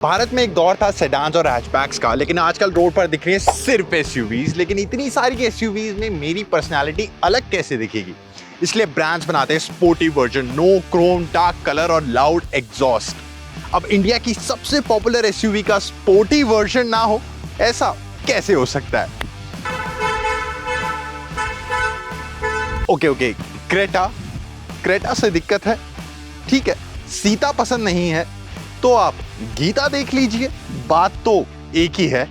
भारत में एक दौर था सेडान्स और हैचबैक्स का, लेकिन आजकल रोड पर दिख रही है सिर्फ एसयूवीज। लेकिन इतनी सारी एसयूवीज में मेरी पर्सनालिटी अलग कैसे दिखेगी? इसलिए ब्रांड्स बनाते हैं sporty version, no chrome, dark colour और लाउड एग्जॉस्ट। अब इंडिया की सबसे पॉपुलर एसयूवी का स्पोर्टी वर्जन ना हो, ऐसा कैसे हो सकता है? ओके, क्रेटा से दिक्कत है, ठीक है। सीता पसंद नहीं है तो आप गीता देख लीजिए, बात तो एक ही है।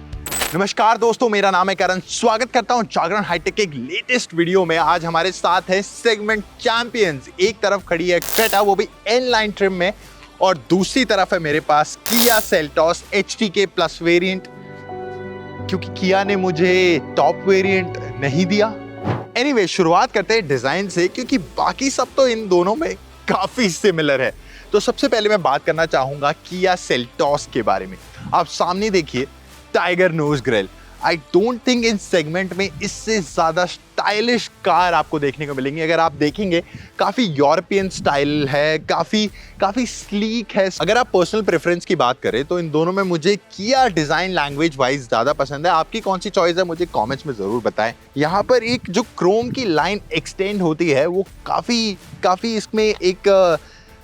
नमस्कार दोस्तों, मेरा नाम है करण। स्वागत करता हूं जागरण हाईटेक के एक लेटेस्ट वीडियो में। आज हमारे साथ है सेगमेंट चैंपियंस। एक तरफ खड़ी है क्रेटा, वो भी एन लाइन ट्रिम में, और दूसरी तरफ है मेरे पास Kia Seltos HTK plus variant, क्योंकि किया ने मुझे टॉप वेरिएंट नहीं दिया। एनीवे, शुरुआत करते हैं डिजाइन से, क्योंकि बाकी सब तो इन दोनों में काफी सिमिलर है। तो सबसे पहले मैं बात करना चाहूंगा किया सेल्टॉस के बारे में। आप सामने देखिए, tiger nose grille. I don't think in segment में इससे ज्यादा स्टाइलिश कार आपको देखने को मिलेंगी। अगर आप देखेंगे, काफी यूरोपियन स्टाइल है, काफी स्लीक है। अगर आप पर्सनल प्रेफरेंस की बात करें तो इन दोनों में मुझे किया डिजाइन लैंग्वेज वाइज ज्यादा पसंद है। आपकी कौन सी चॉइस है मुझे कमेंट्स में जरूर बताएं। यहाँ पर एक जो क्रोम की लाइन एक्सटेंड होती है, वो काफी इसमें एक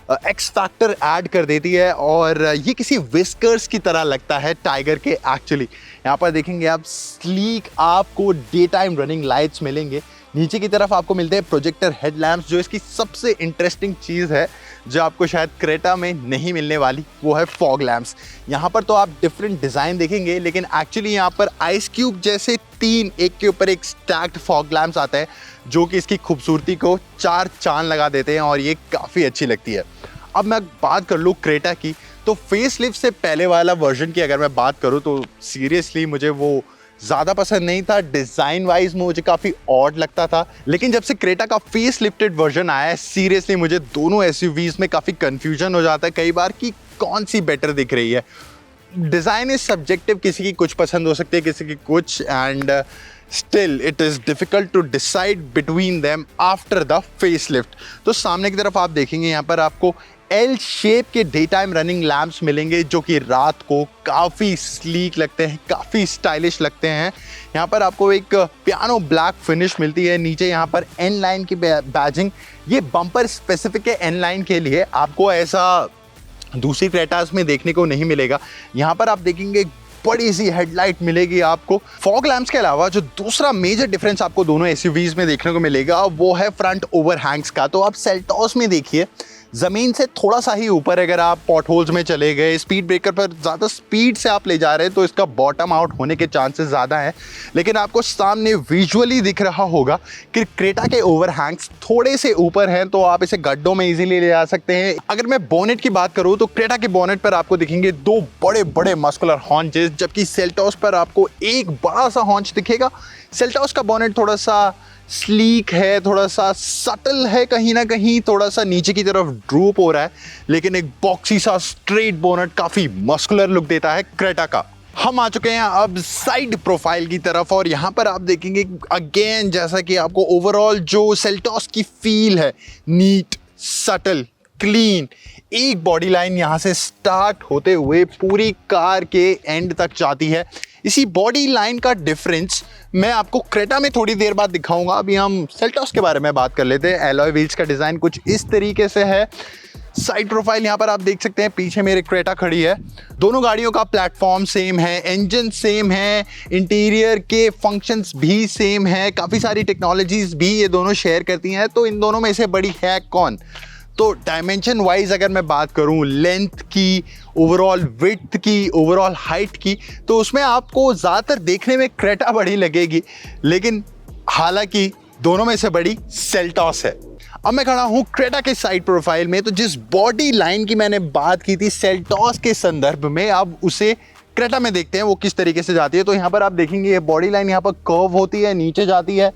एक्स फैक्टर ऐड कर देती है, और ये किसी विस्कर्स की तरह लगता है टाइगर के। एक्चुअली यहाँ पर देखेंगे आप, स्लीक आपको डे टाइम रनिंग लाइट्स मिलेंगे। नीचे की तरफ आपको मिलते हैं प्रोजेक्टर हेडलैम्प्स। जो इसकी सबसे इंटरेस्टिंग चीज़ है, जो आपको शायद क्रेटा में नहीं मिलने वाली, वो है फॉग लैम्प्स। यहाँ पर तो आप डिफरेंट डिज़ाइन देखेंगे, लेकिन एक्चुअली यहाँ पर आइस क्यूब जैसे तीन एक के ऊपर एक स्टैक्ड फॉग लैम्प्स आता है, जो कि इसकी खूबसूरती को चार चांद लगा देते हैं, और ये काफ़ी अच्छी लगती है। अब मैं बात कर लूँ क्रेटा की, तो फेसलिफ्ट से पहले वाला वर्जन की अगर मैं बात करूँ तो सीरियसली मुझे वो ज़्यादा पसंद नहीं था। डिज़ाइन वाइज मुझे काफ़ी ऑड लगता था, लेकिन जब से क्रेटा का फेस लिफ्टेड वर्जन आया है, सीरियसली मुझे दोनों एसयूवीज़ में काफ़ी कन्फ्यूजन हो जाता है कई बार कि कौन सी बेटर दिख रही है। डिज़ाइन इज सब्जेक्टिव, किसी की कुछ पसंद हो सकती है, किसी की कुछ, and still it is difficult to decide between them after the facelift. तो सामने की तरफ आप देखेंगे, यहाँ पर आपको एल शेप के डे टाइम रनिंग लैंप्स मिलेंगे, जो कि रात को काफ़ी स्लीक लगते हैं, काफ़ी स्टाइलिश लगते हैं। यहाँ पर आपको एक पियानो ब्लैक फिनिश मिलती है। नीचे यहाँ पर एन लाइन की बैजिंग, ये बम्पर स्पेसिफिक है एन लाइन के लिए, आपको ऐसा दूसरी क्रेटास में देखने को नहीं मिलेगा। यहाँ पर आप देखेंगे बड़ी सी हेडलाइट मिलेगी आपको। फॉग लैंप्स के अलावा जो दूसरा मेजर डिफरेंस आपको दोनों एसयूवीज में देखने को मिलेगा, वो है फ्रंट ओवरहैंग्स का। तो आप सेल्टॉस में देखिए, ज़मीन से थोड़ा सा ही ऊपर अगर आप पॉट होल्स में चले गए, स्पीड ब्रेकर पर ज़्यादा स्पीड से आप ले जा रहे हैं, तो इसका बॉटम आउट होने के चांसेस ज़्यादा हैं। लेकिन आपको सामने विजुअली दिख रहा होगा कि क्रेटा के ओवरहैंग्स थोड़े से ऊपर हैं, तो आप इसे गड्ढों में इजीली ले जा सकते हैं। अगर मैं बोनेट की बात करूँ तो क्रेटा के बोनेट पर आपको दिखेंगे दो बड़े बड़े मस्कुलर हॉन्चेस, जबकि सेल्टॉस पर आपको एक बड़ा सा हॉन्च दिखेगा। सेल्टॉस का बोनेट थोड़ा सा स्लीक है, थोड़ा सा सटल है, कहीं ना कहीं थोड़ा सा नीचे की तरफ ड्रूप हो रहा है, लेकिन एक बॉक्सी सा स्ट्रेट बोनेट काफ़ी मस्कुलर लुक देता है क्रेटा का। हम आ चुके हैं अब साइड प्रोफाइल की तरफ, और यहाँ पर आप देखेंगे अगेन, जैसा कि आपको ओवरऑल जो सेल्टॉस की फील है, नीट, सटल, क्लीन, एक बॉडी लाइन यहाँ से स्टार्ट होते हुए पूरी कार के एंड तक जाती है। इसी बॉडी लाइन का डिफरेंस मैं आपको क्रेटा में थोड़ी देर बाद दिखाऊंगा। अभी हम सेल्टॉस के बारे में बात कर लेते हैं। एलॉय व्हील्स का डिज़ाइन कुछ इस तरीके से है। साइड प्रोफाइल यहाँ पर आप देख सकते हैं, पीछे मेरे क्रेटा खड़ी है। दोनों गाड़ियों का प्लेटफॉर्म सेम है, इंजन सेम है, इंटीरियर के फंक्शंस भी सेम है, काफ़ी सारी टेक्नोलॉजीज भी ये दोनों शेयर करती हैं। तो इन दोनों में से बड़ी है कौन? तो डायमेंशन वाइज अगर मैं बात करूं, लेंथ की, ओवरऑल विड्थ की, ओवरऑल हाइट की, तो उसमें आपको ज़्यादातर देखने में क्रेटा बड़ी लगेगी, लेकिन हालांकि दोनों में से बड़ी सेल्टॉस है। अब मैं खड़ा हूं क्रेटा के साइड प्रोफाइल में, तो जिस बॉडी लाइन की मैंने बात की थी सेल्टॉस के संदर्भ में, अब उसे क्रेटा में देखते हैं वो किस तरीके से जाती है। तो यहाँ पर आप देखेंगे, ये बॉडी लाइन यहाँ पर कर्व होती है, नीचे जाती है,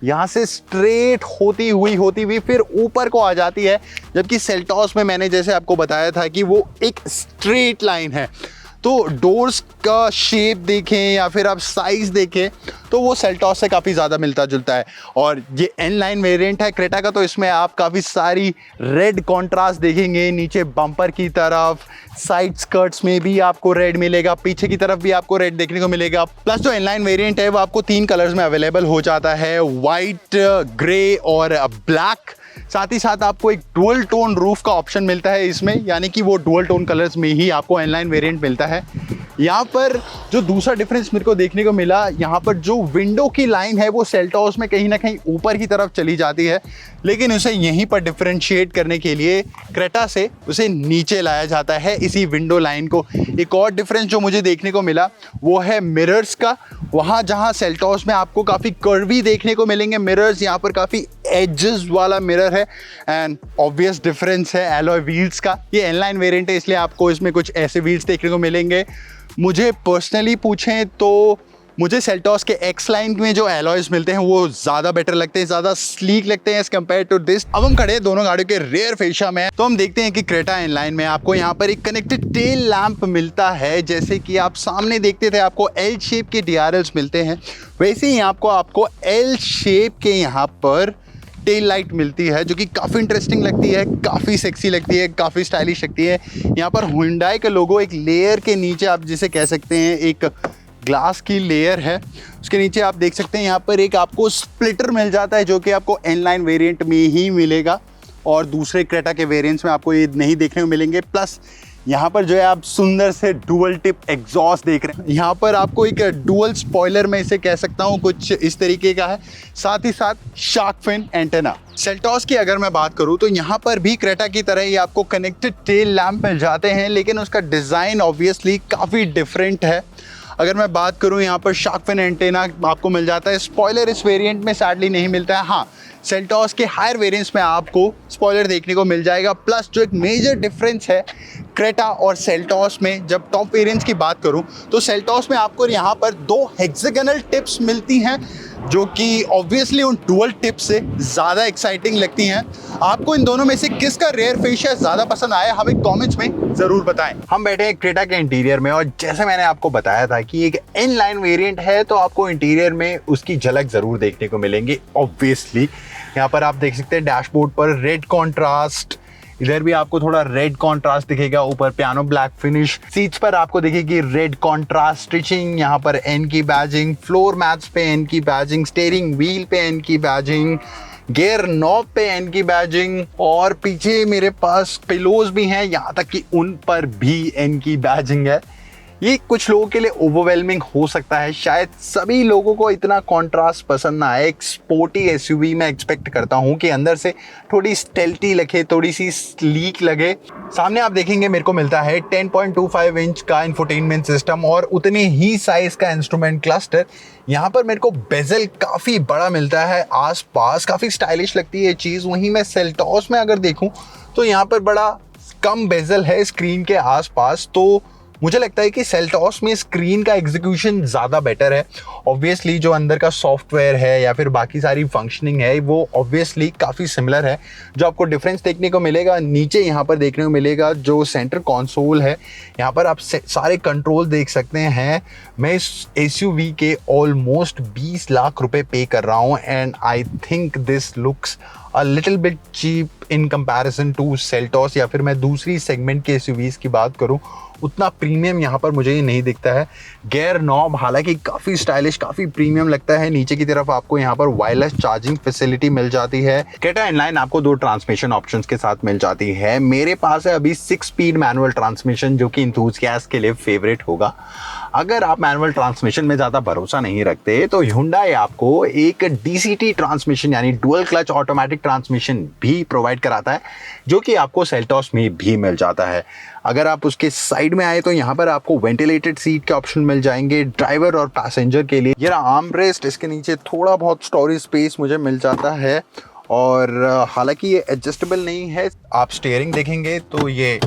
यहाँ से स्ट्रेट होती हुई फिर ऊपर को आ जाती है, जबकि सेल्टॉस में मैंने जैसे आपको बताया था कि वो एक स्ट्रेट लाइन है। तो डोर्स का शेप देखें या फिर आप साइज देखें तो वो सेल्टॉस से काफ़ी ज़्यादा मिलता जुलता है। और ये एन लाइन वेरिएंट है क्रेटा का, तो इसमें आप काफ़ी सारी रेड कॉन्ट्रास्ट देखेंगे। नीचे बम्पर की तरफ, साइड स्कर्ट्स में भी आपको रेड मिलेगा, पीछे की तरफ भी आपको रेड देखने को मिलेगा। प्लस जो इनलाइन वेरिएंट है वो आपको 3 कलर्स में अवेलेबल हो जाता है, वाइट, ग्रे और ब्लैक। साथ ही साथ आपको एक डुअल टोन रूफ का ऑप्शन मिलता है इसमें, यानी कि वो डुअल टोन कलर्स में ही आपको इनलाइन वेरिएंट मिलता है। यहाँ पर जो दूसरा डिफरेंस मेरे को देखने को मिला, यहाँ पर जो विंडो की लाइन है वो सेल्टॉस में कहीं ना कहीं ऊपर की तरफ चली जाती है, लेकिन उसे यहीं पर डिफरेंशिएट करने के लिए क्रेटा से उसे नीचे लाया जाता है इसी विंडो लाइन को। एक और डिफरेंस जो मुझे देखने को मिला वो है मिरर्स का। वहाँ जहाँ सेल्टॉस में आपको काफ़ी कर्वी देखने को मिलेंगे मिरर्स, यहाँ पर काफ़ी एजेस वाला मिरर है। एंड ऑब्वियस डिफरेंस है एलॉय व्हील्स का। ये एनलाइन वेरिएंट है इसलिए आपको इसमें कुछ ऐसे व्हील्स देखने को मिलेंगे। मुझे पर्सनली पूछें तो मुझे सेल्टॉस के एक्स लाइन में जो एलॉयज मिलते हैं वो ज़्यादा बेटर लगते हैं, ज़्यादा स्लीक लगते हैं एज कम्पेयर टू दिस। अब हम खड़े हैं दोनों गाड़ियों के रेयर फेशिया में, तो हम देखते हैं कि क्रेटा इनलाइन में आपको यहाँ पर एक कनेक्टेड टेल लैंप मिलता है। जैसे कि आप सामने देखते थे आपको एल शेप के DRLs मिलते हैं, वैसे ही आपको एल शेप के यहाँ पर टेल लाइट मिलती है, जो कि काफ़ी इंटरेस्टिंग लगती है, काफ़ी सेक्सी लगती है, काफ़ी स्टाइलिश लगती है। यहाँ पर हुंडई का लोगो एक लेयर के नीचे, आप जिसे कह सकते हैं एक ग्लास की लेयर है, उसके नीचे आप देख सकते हैं यहाँ पर एक आपको स्प्लिटर मिल जाता है, जो कि आपको इनलाइन वेरिएंट में ही मिलेगा और दूसरे क्रेटा के वेरिएंट्स में आपको ये नहीं देखने को मिलेंगे। प्लस यहाँ पर जो है आप सुंदर से डुअल टिप एग्जॉस्ट देख रहे हैं। यहाँ पर आपको एक डुअल स्पॉइलर, मैं इसे कह सकता हूँ, कुछ इस तरीके का है। साथ ही साथ शार्क फिन एंटेना। सेल्टॉस की अगर मैं बात करूँ तो यहाँ पर भी क्रेटा की तरह ही आपको कनेक्टेड टेल लैंप मिल जाते हैं, लेकिन उसका डिज़ाइन ऑब्वियसली काफ़ी डिफरेंट है। अगर मैं बात करूँ यहाँ पर शार्क फिन एंटेना आपको मिल जाता है। स्पॉइलर इस वेरिएंट में सैडली नहीं मिलता है। हाँ, सेल्टॉस के हायर वेरिएंट्स में आपको स्पॉइलर देखने को मिल जाएगा। प्लस जो एक मेजर डिफरेंस है क्रेटा और सेल्टॉस में, जब टॉप वेरिएंट्स की बात करूं तो सेल्टॉस में आपको यहाँ पर 2 हेक्सागोनल टिप्स मिलती हैं, जो कि ऑब्वियसली उन डुअल टिप्स से ज़्यादा एक्साइटिंग लगती हैं। आपको इन दोनों में से किसका रेयर फेशिया ज़्यादा पसंद आया हमें कमेंट्स में ज़रूर बताएं। हम बैठे हैं क्रेटा के इंटीरियर में, और जैसे मैंने आपको बताया था कि एक इन लाइन वेरिएंट है, तो आपको इंटीरियर में उसकी झलक ज़रूर देखने को मिलेंगी। ऑब्वियसली यहाँ पर आप देख सकते हैं डैशबोर्ड पर रेड कॉन्ट्रास्ट, इधर भी आपको थोड़ा रेड कॉन्ट्रास्ट दिखेगा, ऊपर पियानो ब्लैक फिनिश। सीट्स पर आपको दिखेगी रेड कॉन्ट्रास्ट स्टिचिंग, यहाँ पर एन की बैजिंग, फ्लोर मैट्स पे एन की बैजिंग, स्टीयरिंग व्हील पे एन की बैजिंग, गियर नॉब पे एन की बैजिंग, और पीछे मेरे पास पिलोज भी हैं, यहाँ तक कि उन पर भी एन की बैजिंग है। ये कुछ लोगों के लिए ओवरवेलमिंग हो सकता है, शायद सभी लोगों को इतना कॉन्ट्रास्ट पसंद ना आए। एक स्पोर्टी एसयूवी मैं एक्सपेक्ट करता हूँ कि अंदर से थोड़ी स्टेल्टी लगे, थोड़ी सी स्लीक लगे। सामने आप देखेंगे मेरे को मिलता है 10.25 इंच का इंफोटेनमेंट सिस्टम और उतने ही साइज का इंस्ट्रूमेंट क्लस्टर। यहाँ पर मेरे को बेजल काफ़ी बड़ा मिलता है, आसपास काफ़ी स्टाइलिश लगती है चीज़। वहीं मैं सेल्टॉस में अगर देखूँ तो यहाँ पर बड़ा कम बेजल है स्क्रीन के आसपास, तो मुझे लगता है कि सेल्टॉस में स्क्रीन का एग्जीक्यूशन ज़्यादा बेटर है। ऑब्वियसली जो अंदर का सॉफ्टवेयर है या फिर बाकी सारी फंक्शनिंग है वो ऑब्वियसली काफ़ी सिमिलर है। जो आपको डिफरेंस देखने को मिलेगा नीचे यहाँ पर देखने को मिलेगा, जो सेंटर कंसोल है, यहाँ पर आप सारे कंट्रोल देख सकते हैं। मैं इस एसयूवी के ऑलमोस्ट 20 लाख रुपए पे कर रहा हूँ, and I think this looks a little bit cheap in comparison to Seltos, या फिर मैं दूसरी सेगमेंट के एसयूवीज की बात करूँ उतना प्रीमियम यहाँ पर मुझे ये नहीं दिखता है। गियर नॉब हालांकि काफ़ी स्टाइलिश, काफ़ी प्रीमियम लगता है। नीचे की तरफ आपको यहाँ पर वायरलेस चार्जिंग फैसिलिटी मिल जाती है। क्रेटा इनलाइन आपको 2 ट्रांसमिशन ऑप्शंस के साथ मिल जाती है। मेरे पास है अभी 6 स्पीड मैनुअल ट्रांसमिशन, जो कि इंथुसियास्ट के लिए फेवरेट होगा। अगर आप मैनुअल ट्रांसमिशन में ज़्यादा भरोसा नहीं रखते तो हुंडई आपको एक DCT ट्रांसमिशन यानी डुअल क्लच ऑटोमेटिक ट्रांसमिशन भी प्रोवाइड कराता है, जो कि आपको सेल्टॉस में भी मिल जाता है। अगर आप उसके साइड में आए तो यहाँ पर आपको वेंटिलेटेड सीट के ऑप्शन मिल जाएंगे ड्राइवर और पैसेंजर के लिए। ये आर्म रेस्ट, इसके नीचे थोड़ा बहुत स्टोरेज स्पेस मुझे मिल जाता है, और हालांकि ये एडजस्टेबल नहीं है। आप स्टीयरिंग देखेंगे तो ये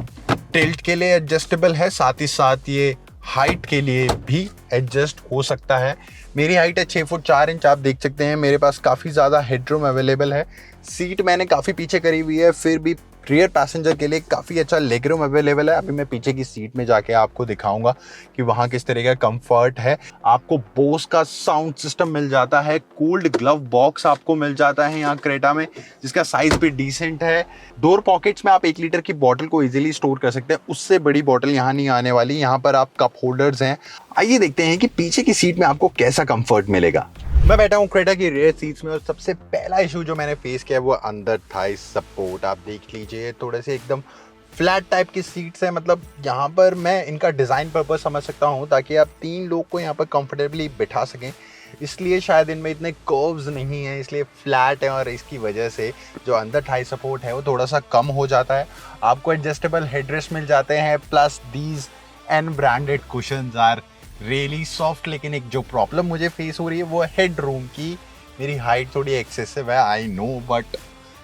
टिल्ट के लिए एडजस्टेबल है, साथ ही साथ ये हाइट के लिए भी एडजस्ट हो सकता है। मेरी हाइट है 6 फुट 4 इंच, आप देख सकते हैं मेरे पास काफ़ी ज़्यादा हेडरूम अवेलेबल है। सीट मैंने काफ़ी पीछे करी हुई है, फिर भी रियर पैसेंजर के लिए काफ़ी अच्छा लेग रूम अवेलेबल है। अभी मैं पीछे की सीट में जाके आपको दिखाऊंगा कि वहाँ किस तरह का कंफर्ट है। आपको बोस का साउंड सिस्टम मिल जाता है, कूल्ड ग्लव बॉक्स आपको मिल जाता है यहाँ क्रेटा में, जिसका साइज भी डिसेंट है। डोर पॉकेट्स में आप 1 लीटर की बॉटल को इजीली स्टोर कर सकते हैं, उससे बड़ी बॉटल यहाँ नहीं आने वाली। यहाँ पर आप कप होल्डर्स हैं। आइए देखते हैं कि पीछे की सीट में आपको कैसा कंफर्ट मिलेगा। मैं बैठा हूँ क्रेटा की रेयर सीट्स में और सबसे पहला इशू जो मैंने फेस किया है वो अंदर थाई सपोर्ट। आप देख लीजिए, थोड़े से एकदम फ्लैट टाइप की सीट्स हैं। मतलब यहाँ पर मैं इनका डिज़ाइन पर्पज समझ सकता हूँ ताकि आप 3 लोग को यहाँ पर कंफर्टेबली बिठा सकें, इसलिए शायद इनमें इतने कर्व्स नहीं हैं, इसलिए फ्लैट है। और इसकी वजह से जो अंदर थाई सपोर्ट है वो थोड़ा सा कम हो जाता है। आपको एडजस्टेबल हेडरेस्ट मिल जाते हैं, plus these N branded cushions are really soft. लेकिन एक जो प्रॉब्लम मुझे फेस हो रही है वो हेड रूम की। मेरी हाइट थोड़ी एक्सेसिव है, I know, but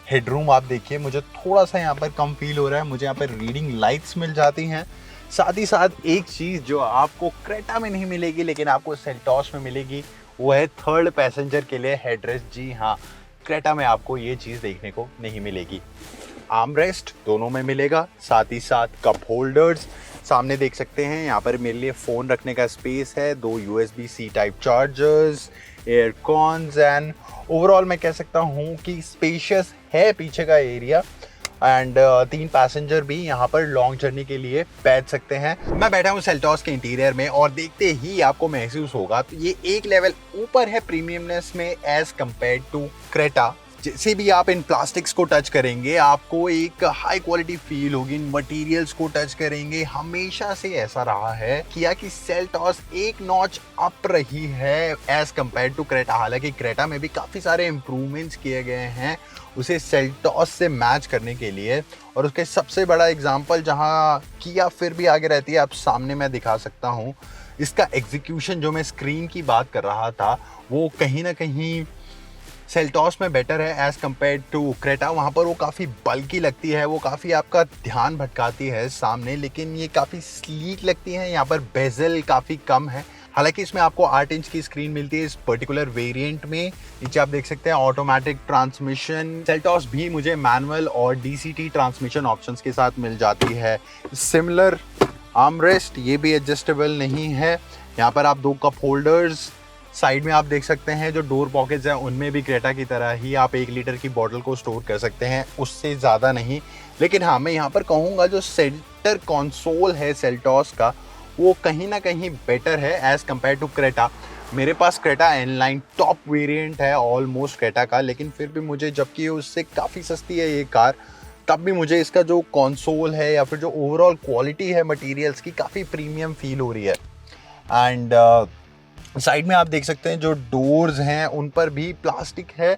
head room आप देखिए, मुझे थोड़ा सा यहाँ पर कम फील हो रहा है। मुझे यहाँ पर रीडिंग लाइट्स मिल जाती हैं। साथ ही साथ एक चीज़ जो आपको क्रेटा में नहीं मिलेगी लेकिन आपको सेल्टॉस में मिलेगी, वो है थर्ड पैसेंजर के लिए हेडरेस्ट। जी हाँ, क्रेटा में आपको ये चीज़ देखने को नहीं मिलेगी। आर्मरेस्ट दोनों में मिलेगा, साथ ही साथ कप होल्डर्स सामने देख सकते हैं। यहाँ पर मेरे लिए फ़ोन रखने का स्पेस है, 2 USB-C type chargers, air cons and overall मैं कह सकता हूँ कि स्पेशियस है पीछे का एरिया। एंड 3 पैसेंजर भी यहाँ पर लॉन्ग जर्नी के लिए बैठ सकते हैं। मैं बैठा हूँ सेल्टॉस के इंटीरियर में और देखते ही आपको महसूस होगा तो ये एक लेवल ऊपर है प्रीमियमनेस में एज कम्पेयर टू क्रेटा। जैसे भी आप इन प्लास्टिक्स को टच करेंगे आपको एक हाई क्वालिटी फील होगी। इन मटेरियल्स को टच करेंगे, हमेशा से ऐसा रहा है कि सेल्टॉस एक नॉच अप रही है एज कम्पेयर टू क्रेटा। हालांकि क्रेटा में भी काफ़ी सारे इम्प्रूवमेंट्स किए गए हैं उसे सेल्टॉस से मैच करने के लिए। और उसके सबसे बड़ा एग्जाम्पल जहाँ किया फिर भी आगे रहती है, आप सामने मैं दिखा सकता हूँ। इसका एग्जीक्यूशन जो मैं स्क्रीन की बात कर रहा था वो कहीं ना कहीं सेल्टॉस में बेटर है एज कम्पेयर टू क्रेटा। वहाँ पर वो काफ़ी बल्की लगती है, वो काफ़ी आपका ध्यान भटकाती है सामने, लेकिन ये काफ़ी स्लीक लगती है। यहाँ पर बेजल काफ़ी कम है। हालांकि इसमें आपको 8 इंच की स्क्रीन मिलती है इस पर्टिकुलर वेरिएंट में। नीचे आप देख सकते हैं ऑटोमेटिक ट्रांसमिशन। सेल्टॉस भी मुझे मैनुअल और DCT ट्रांसमिशन ऑप्शंस के साथ मिल जाती है। सिमिलर आर्मरेस्ट, ये भी एडजस्टेबल नहीं है। यहाँ पर आप 2 कप होल्डर्स, साइड में आप देख सकते हैं जो डोर पॉकेट्स हैं उनमें भी क्रेटा की तरह ही आप 1 लीटर की बॉटल को स्टोर कर सकते हैं, उससे ज़्यादा नहीं। लेकिन हाँ, मैं यहाँ पर कहूँगा जो सेंटर कंसोल है सेल्टॉस का वो कहीं ना कहीं बेटर है एज़ कम्पेयर टू क्रेटा। मेरे पास क्रेटा N-Line टॉप वेरिएंट है ऑलमोस्ट क्रेटा का, लेकिन फिर भी मुझे, जबकि उससे काफ़ी सस्ती है ये कार, तब भी मुझे इसका जो कंसोल है या फिर जो ओवरऑल क्वालिटी है मटेरियल्स की काफ़ी प्रीमियम फील हो रही है। एंड साइड में आप देख सकते हैं जो डोर्स हैं उन पर भी प्लास्टिक है,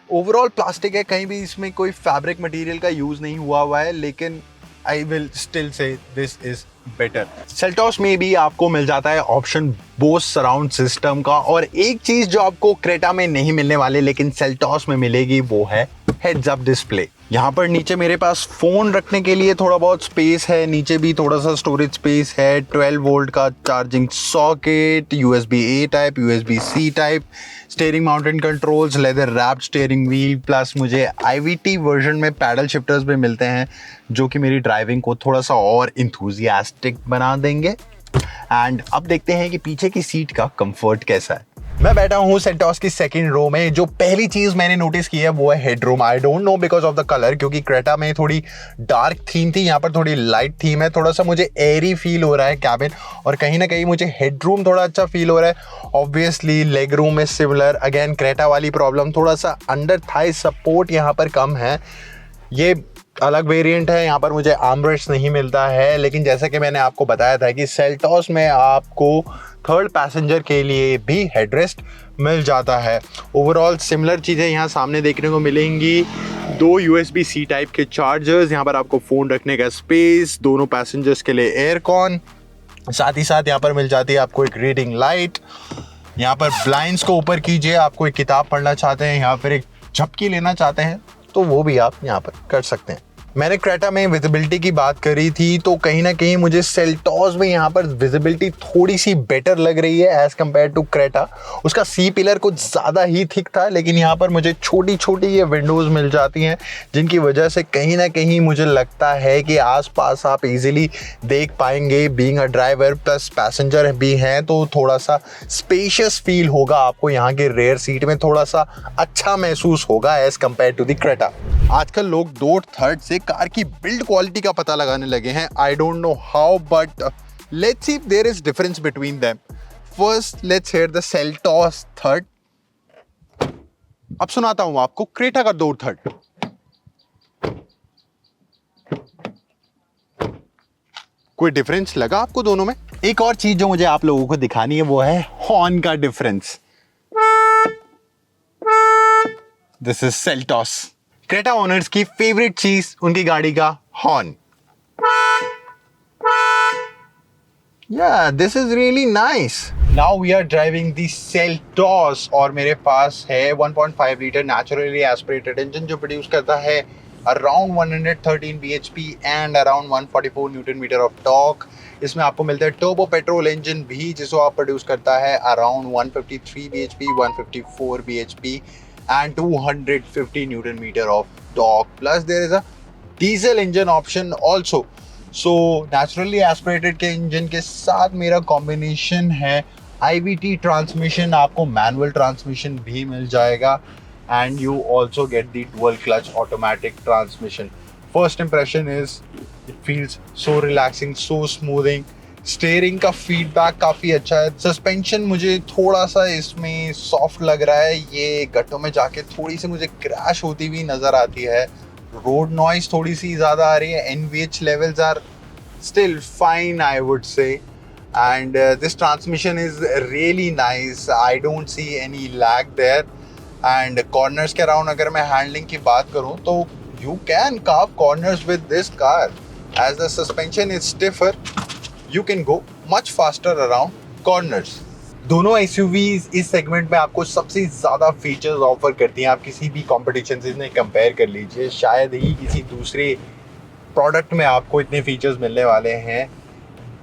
ओवरऑल प्लास्टिक है, कहीं भी इसमें कोई फैब्रिक मटेरियल का यूज़ नहीं हुआ है। लेकिन I will still say this is better. Seltos में भी आपको मिल जाता है ऑप्शन बोस सराउंड सिस्टम का। और एक चीज़ जो आपको क्रेटा में नहीं मिलने वाले लेकिन सेल्टॉस में मिलेगी वो है हेड्स अप डिस्प्ले। यहाँ पर नीचे मेरे पास फ़ोन रखने के लिए थोड़ा बहुत स्पेस है, नीचे भी थोड़ा सा स्टोरेज स्पेस है, 12 वोल्ट का charging socket, USB-A type, USB-C type, steering mountain controls, leather wrapped steering wheel, plus मुझे IVT वर्जन में पैडल शिफ्टर्स भी मिलते हैं जो कि मेरी ड्राइविंग को थोड़ा सा और इंथुजियास्टिक बना देंगे। एंड अब देखते हैं कि पीछे की सीट का कंफर्ट कैसा है। मैं बैठा हूँ सेल्टॉस की सेकंड रो में। जो पहली चीज़ मैंने नोटिस की है वो है headroom. I don't no because of the colour, क्योंकि क्रेटा में थोड़ी डार्क थीम थी, यहाँ पर थोड़ी लाइट थीम है। थोड़ा सा मुझे एयरी फील हो रहा है कैबिन, और कहीं ना कहीं मुझे हेडरूम थोड़ा अच्छा फील हो रहा है। ऑब्वियसली लेग रूम में सिमिलर, अगेन क्रेटा वाली प्रॉब्लम, थोड़ा सा अंडर थाई सपोर्ट यहाँ पर कम है। ये अलग वेरिएंट है, यहाँ पर मुझे आर्मरेस्ट नहीं मिलता है। लेकिन जैसा कि मैंने आपको बताया था कि सेल्टॉस में आपको थर्ड पैसेंजर के लिए भी हेडरेस्ट मिल जाता है। ओवरऑल सिमिलर चीज़ें यहाँ सामने देखने को मिलेंगी। 2 USB-C टाइप के चार्जर्स, यहाँ पर आपको फ़ोन रखने का स्पेस, दोनों पैसेंजर्स के लिए एयर कॉन, साथ ही साथ यहाँ पर मिल जाती है आपको एक रीडिंग लाइट। यहाँ पर ब्लाइंड्स को ऊपर कीजिए, आपको एक किताब पढ़ना चाहते हैं या फिर एक झपकी लेना चाहते हैं तो वो भी आप यहाँ पर कर सकते हैं। मैंने क्रेटा में विजिबिलिटी की बात करी थी, तो कहीं ना कहीं मुझे सेल्टॉस में यहाँ पर विजिबिलिटी थोड़ी सी बेटर लग रही है एज कम्पेयर टू क्रेटा। उसका सी पिलर कुछ ज़्यादा ही थिक था, लेकिन यहाँ पर मुझे छोटी छोटी ये विंडोज़ मिल जाती हैं, जिनकी वजह से कहीं ना कहीं मुझे लगता है कि आसपास आप इजीली देख पाएंगे। Being a driver plus passenger भी हैं, तो थोड़ा सा स्पेशियस फील होगा आपको यहाँ के रेयर सीट में, थोड़ा सा अच्छा महसूस होगा as compare to the Creta. आजकल लोग डोर थर्ड से कार की बिल्ड क्वालिटी का पता लगाने लगे हैं। I don't know how, but let's see if there is difference between them. First let's hear the Seltos थर्ड। अब सुनाता हूं आपको क्रेटा का डोर थर्ड। कोई डिफरेंस लगा आपको दोनों में? एक और चीज जो मुझे आप लोगों को दिखानी है वो है हॉर्न का difference. This is Seltos. Creta owners की फेवरेट चीज उनकी गाड़ी का horn. Yeah, this is really nice. Now we are driving the Seltos और मेरे पास है 1.5 लीटर naturally aspirated engine जो प्रोड्यूस करता है around 113 bhp and around 144 newton metre of torque. इसमें आपको मिलता है टर्बो पेट्रोल इंजन भी, जिसको आप प्रोड्यूस करता है around 153 bhp, 154 bhp and 250 newton metre of torque. Plus there is a diesel engine option also. So naturally aspirated के इंजन के साथ मेरा कॉम्बिनेशन है IVT ट्रांसमिशन। आपको मैनुअल ट्रांसमिशन भी मिल जाएगा and you also get the dual clutch automatic transmission. First impression is it feels so relaxing, so smoothing. Steering का फीडबैक काफ़ी अच्छा है। सस्पेंशन मुझे थोड़ा सा इसमें सॉफ्ट लग रहा है, ये गड्ढों में जाके थोड़ी सी मुझे क्रैश होती हुई नज़र आती है। रोड नॉइज थोड़ी सी ज़्यादा आ रही है। NVH levels are still fine, I would say, and this transmission is really nice. I don't see any lag there. And corners के around अगर मैं handling की बात करूँ तो you can carve corners with this car. As the suspension is stiffer, you can go much faster around corners. दोनों SUVs इस segment में आपको सबसे ज़्यादा फीचर्स ऑफर करती हैं। आप किसी भी कॉम्पिटिशन से इन्हें कंपेयर कर लीजिए, शायद ही किसी दूसरे प्रोडक्ट में आपको इतने फीचर्स मिलने वाले हैं।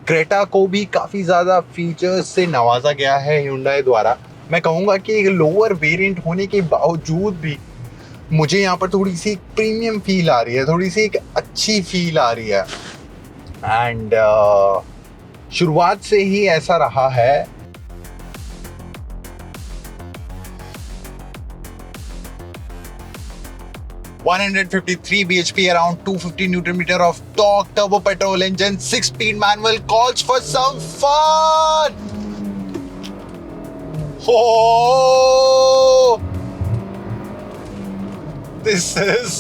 क्रेटा को भी काफ़ी ज़्यादा फीचर्स से नवाजा गया है Hyundai द्वारा। मैं कहूँगा कि एक लोअर वेरिएंट होने के बावजूद भी मुझे यहाँ पर थोड़ी सी प्रीमियम फील आ रही है, थोड़ी सी एक अच्छी फील आ रही है। एंड शुरुआत से ही ऐसा रहा है। (153 bhp, around 250 Newton meter of torque, turbo petrol engine, 6-speed manual, calls for some fun. Oh, this is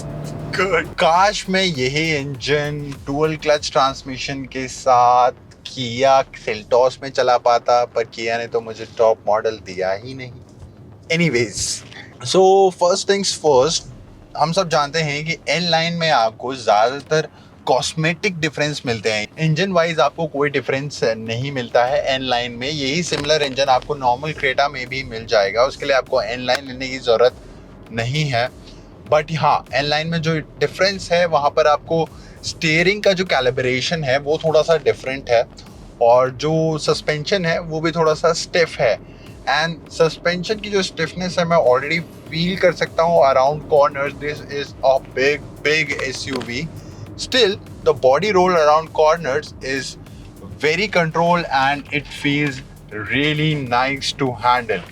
good. काश मैं यही इंजन डुअल क्लच ट्रांसमिशन के साथ किया सेल्टॉस में चला पाता, पर किया ने तो मुझे टॉप मॉडल दिया ही नहीं। Anyways, so first things first, हम सब जानते हैं कि एन लाइन में आपको ज़्यादातर कॉस्मेटिक डिफरेंस मिलते हैं। इंजन वाइज आपको कोई डिफरेंस नहीं मिलता है एन लाइन में। यही सिमिलर इंजन आपको नॉर्मल क्रेटा में भी मिल जाएगा, उसके लिए आपको एन लाइन लेने की ज़रूरत नहीं है। बट हाँ, एन लाइन में जो डिफरेंस है वहाँ पर आपको स्टीयरिंग का जो कैलिब्रेशन है वो थोड़ा सा डिफरेंट है, और जो सस्पेंशन है वो भी थोड़ा सा स्टिफ है। एंड सस्पेंशन की जो स्टिफनेस है मैं ऑलरेडी फील कर सकता हूँ around corners. This is a big SUV. Still, the body roll around corners is very controlled and it feels really nice to handle.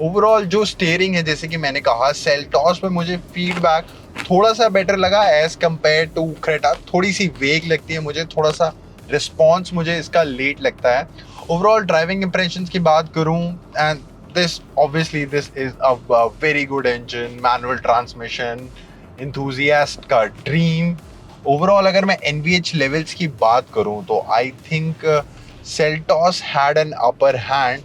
Overall जो स्टीयरिंग है, जैसे कि मैंने कहा, सेल्टॉस में मुझे फीडबैक थोड़ा सा बेटर लगा एज कम्पेयर टू क्रेटा। थोड़ी सी वेग लगती है मुझे, थोड़ा सा रिस्पॉन्स मुझे इसका लेट लगता है। ओवरऑल ड्राइविंग इंप्रेशंस की बात करूं, and this is a very good engine, manual transmission, enthusiast का ड्रीम। ओवरऑल अगर मैं NVH लेवल्स की बात करूं तो I think Seltos had an upper hand.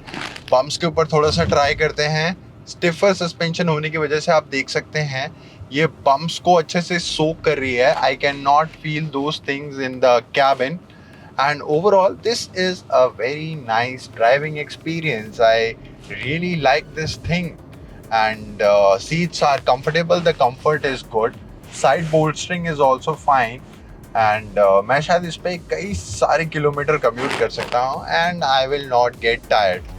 Bumps के ऊपर थोड़ा सा ट्राई करते हैं। स्टिफर सस्पेंशन होने की वजह से आप देख सकते हैं ये बम्प्स को अच्छे से सोक कर रही है। I can not feel those things in the cabin, and overall this is a very nice driving experience. I really like this thing, and seats are comfortable, the comfort is good. Side bolstering is also fine and मैं शायद इस पे कई सारे kilometre commute कर सकता हूँ and I will not get tired.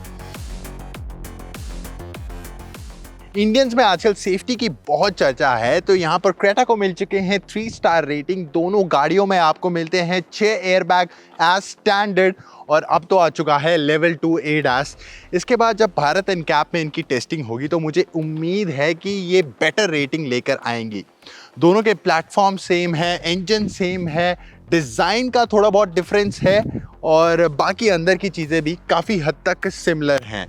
Indians में आजकल सेफ्टी की बहुत चर्चा है, तो यहाँ पर क्रेटा को मिल चुके हैं 3 स्टार रेटिंग। दोनों गाड़ियों में आपको मिलते हैं 6 एयरबैग एज स्टैंडर्ड और अब तो आ चुका है लेवल 2 ADAS। इसके बाद जब भारत NCAP में इनकी टेस्टिंग होगी तो मुझे उम्मीद है कि ये बेटर रेटिंग लेकर आएंगी। दोनों के प्लेटफॉर्म सेम है, इंजन सेम है, डिज़ाइन का थोड़ा बहुत डिफरेंस है और बाकी अंदर की चीज़ें भी काफ़ी हद तक सिमिलर हैं।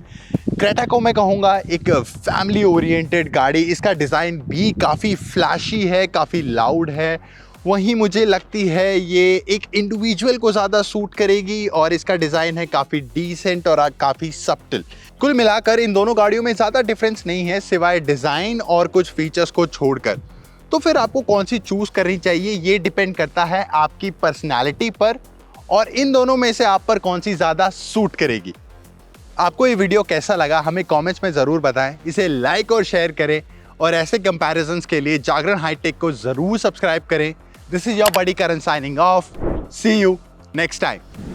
क्रेटा को मैं कहूँगा एक फैमिली ओरिएंटेड गाड़ी, इसका डिज़ाइन भी काफ़ी फ्लैशी है, काफ़ी लाउड है। वहीं मुझे लगती है ये एक इंडिविजुअल को ज़्यादा सूट करेगी और इसका डिज़ाइन है काफ़ी डिसेंट और काफ़ी सब्टिल। कुल मिलाकर इन दोनों गाड़ियों में ज़्यादा डिफरेंस नहीं है सिवाय डिज़ाइन और कुछ फीचर्स को छोड़कर। तो फिर आपको कौन सी चूज़ करनी चाहिए ये डिपेंड करता है आपकी पर्सनैलिटी पर और इन दोनों में से आप पर कौन सी ज़्यादा सूट करेगी। आपको ये वीडियो कैसा लगा हमें कमेंट्स में ज़रूर बताएं, इसे लाइक और शेयर करें और ऐसे कंपैरिजंस के लिए जागरण हाईटेक को ज़रूर सब्सक्राइब करें। This is your buddy Karan signing off. See you next time.